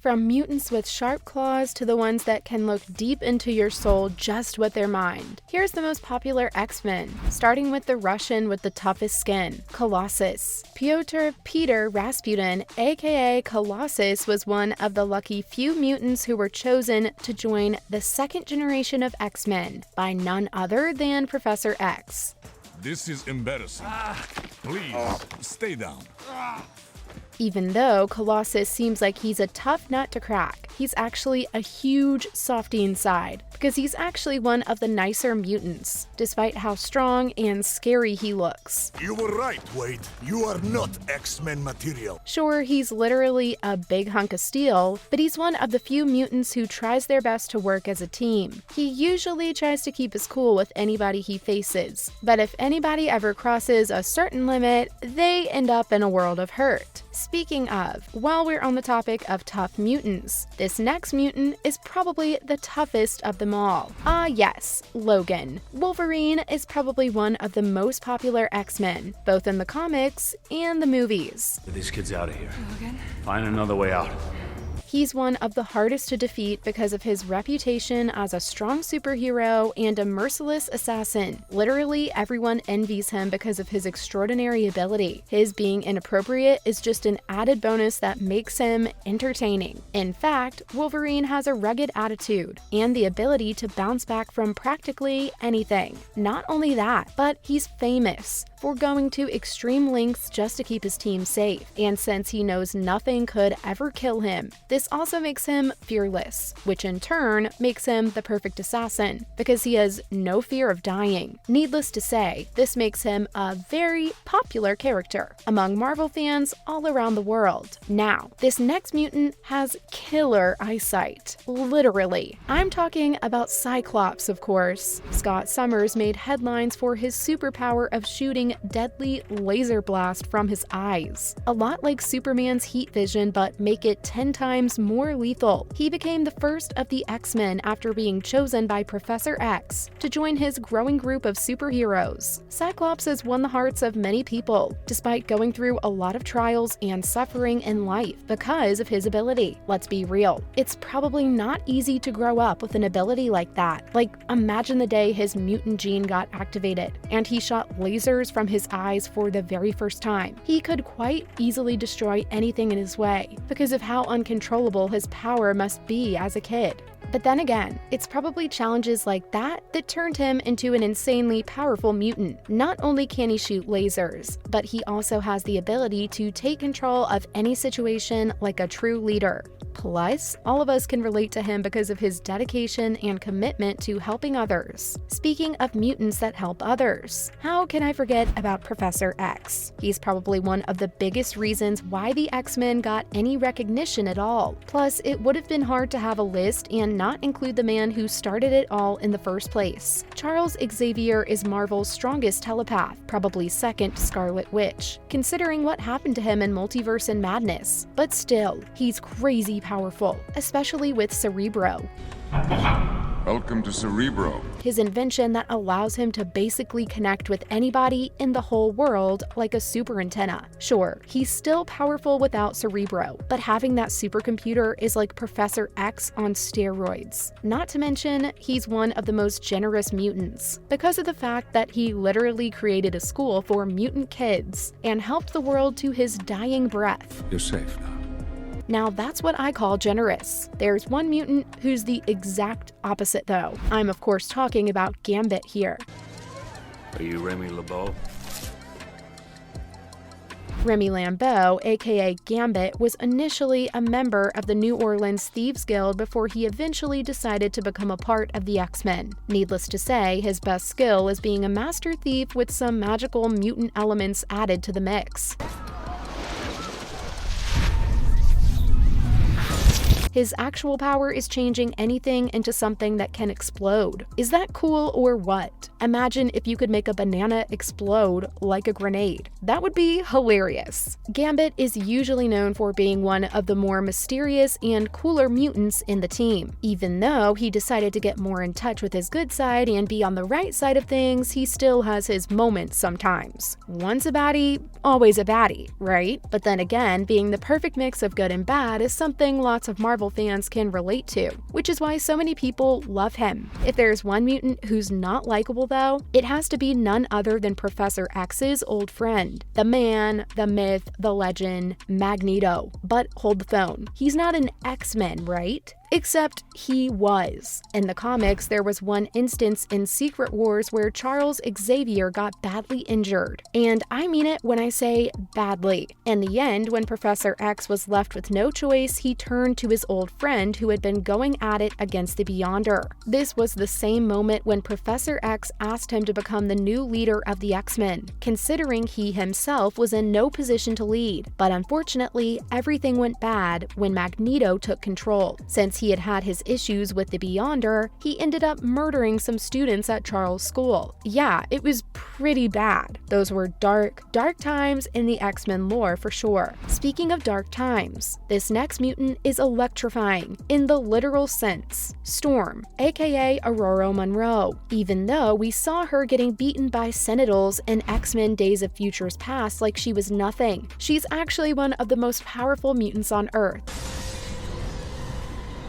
From mutants with sharp claws to the ones that can look deep into your soul just with their mind. Here's the most popular X-Men, starting with the Russian with the toughest skin, Colossus. Pyotr Peter Rasputin, aka Colossus, was one of the lucky few mutants who were chosen to join the second generation of X-Men by none other than Professor X. This is embarrassing. Please, stay down. Even though Colossus seems like he's a tough nut to crack, he's actually a huge softie inside, because he's actually one of the nicer mutants, despite how strong and scary he looks. You were right, Wade. You are not X-Men material. Sure, he's literally a big hunk of steel, but he's one of the few mutants who tries their best to work as a team. He usually tries to keep his cool with anybody he faces, but if anybody ever crosses a certain limit, they end up in a world of hurt. Speaking of, while we're on the topic of tough mutants, this next mutant is probably the toughest of them all. Ah yes, Logan. Wolverine is probably one of the most popular X-Men, both in the comics and the movies. Get these kids out of here. Logan? Find another way out. He's one of the hardest to defeat because of his reputation as a strong superhero and a merciless assassin. Literally, everyone envies him because of his extraordinary ability. His being inappropriate is just an added bonus that makes him entertaining. In fact, Wolverine has a rugged attitude and the ability to bounce back from practically anything. Not only that, but he's famous for going to extreme lengths just to keep his team safe. And since he knows nothing could ever kill him, this also makes him fearless, which in turn makes him the perfect assassin, because he has no fear of dying. Needless to say, this makes him a very popular character among Marvel fans all around the world. Now, this next mutant has killer eyesight. Literally. I'm talking about Cyclops, of course. Scott Summers made headlines for his superpower of shooting deadly laser blast from his eyes. A lot like Superman's heat vision, but make it 10 times more lethal. He became the first of the X-Men after being chosen by Professor X to join his growing group of superheroes. Cyclops has won the hearts of many people, despite going through a lot of trials and suffering in life because of his ability. Let's be real, it's probably not easy to grow up with an ability like that. Like, imagine the day his mutant gene got activated and he shot lasers from his eyes for the very first time. He could quite easily destroy anything in his way because of how uncontrollable his power must be as a kid. But then again, it's probably challenges like that that turned him into an insanely powerful mutant. Not only can he shoot lasers, but he also has the ability to take control of any situation like a true leader. Plus, all of us can relate to him because of his dedication and commitment to helping others. Speaking of mutants that help others, how can I forget about Professor X? He's probably one of the biggest reasons why the X-Men got any recognition at all. Plus, it would have been hard to have a list and not include the man who started it all in the first place. Charles Xavier is Marvel's strongest telepath, probably second to Scarlet Witch, considering what happened to him in Multiverse and Madness. But still, he's crazy powerful, especially with Cerebro. Welcome to Cerebro. His invention that allows him to basically connect with anybody in the whole world like a super antenna. Sure, he's still powerful without Cerebro, but having that supercomputer is like Professor X on steroids. Not to mention, he's one of the most generous mutants, because of the fact that he literally created a school for mutant kids and helped the world to his dying breath. You're safe now. Now that's what I call generous. There's one mutant who's the exact opposite though. I'm of course talking about Gambit here. Are you Remy LeBeau? Remy Lambeau, aka Gambit, was initially a member of the New Orleans Thieves Guild before he eventually decided to become a part of the X-Men. Needless to say, his best skill is being a master thief with some magical mutant elements added to the mix. His actual power is changing anything into something that can explode. Is that cool or what? Imagine if you could make a banana explode like a grenade. That would be hilarious. Gambit is usually known for being one of the more mysterious and cooler mutants in the team. Even though he decided to get more in touch with his good side and be on the right side of things, he still has his moments sometimes. Once a baddie, always a baddie, right? But then again, being the perfect mix of good and bad is something lots of Marvel fans can relate to, which is why so many people love him. If there's one mutant who's not likable though, it has to be none other than Professor X's old friend. The man, the myth, the legend, Magneto. But hold the phone. He's not an X-Men, right? Except he was. In the comics, there was one instance in Secret Wars where Charles Xavier got badly injured. And I mean it when I say badly. In the end, when Professor X was left with no choice, he turned to his old friend who had been going at it against the Beyonder. This was the same moment when Professor X asked him to become the new leader of the X-Men, considering he himself was in no position to lead. But unfortunately, everything went bad when Magneto took control. Since he had his issues with the Beyonder, he ended up murdering some students at Charles' school. Yeah, it was pretty bad. Those were dark times in the X-Men lore for sure. Speaking of dark times, this next mutant is electrifying in the literal sense. Storm, aka Aurora Monroe. Even though we saw her getting beaten by Sentinels in X-Men Days of Futures Past like she was nothing, she's actually one of the most powerful mutants on Earth.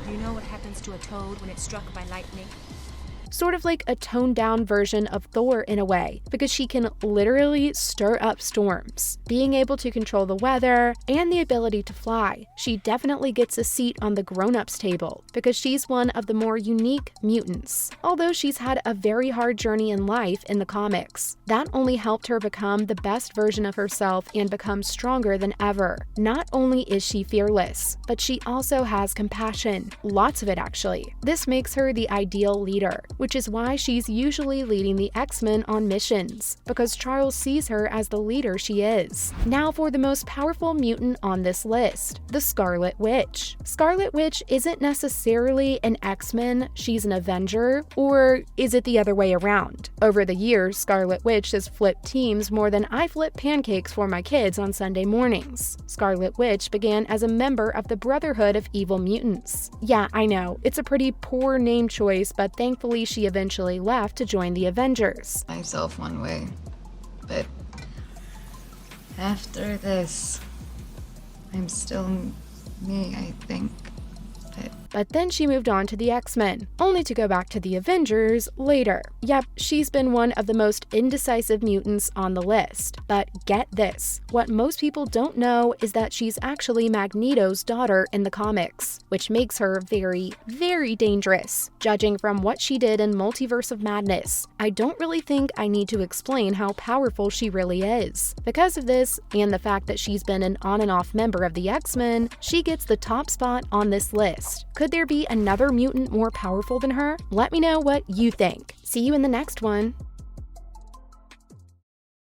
Do you know what happens to a toad when it's struck by lightning? Sort of like a toned-down version of Thor in a way, because she can literally stir up storms. Being able to control the weather and the ability to fly, she definitely gets a seat on the grown-ups table, because she's one of the more unique mutants. Although she's had a very hard journey in life in the comics, that only helped her become the best version of herself and become stronger than ever. Not only is she fearless, but she also has compassion. Lots of it actually. This makes her the ideal leader, which is why she's usually leading the X-Men on missions, because Charles sees her as the leader she is. Now for the most powerful mutant on this list, the Scarlet Witch. Scarlet Witch isn't necessarily an X-Men, she's an Avenger, or is it the other way around? Over the years, Scarlet Witch has flipped teams more than I flip pancakes for my kids on Sunday mornings. Scarlet Witch began as a member of the Brotherhood of Evil Mutants. Yeah, I know, it's a pretty poor name choice, but thankfully she eventually left to join the Avengers. Myself one way, but after this, I'm still me, I think. But then she moved on to the X-Men, only to go back to the Avengers later. Yep, she's been one of the most indecisive mutants on the list. But get this, what most people don't know is that she's actually Magneto's daughter in the comics, which makes her very, very dangerous, judging from what she did in Multiverse of Madness. I don't really think I need to explain how powerful she really is. Because of this, and the fact that she's been an on and off member of the X-Men, she gets the top spot on this list. Could there be another mutant more powerful than her? Let me know what you think. See you in the next one.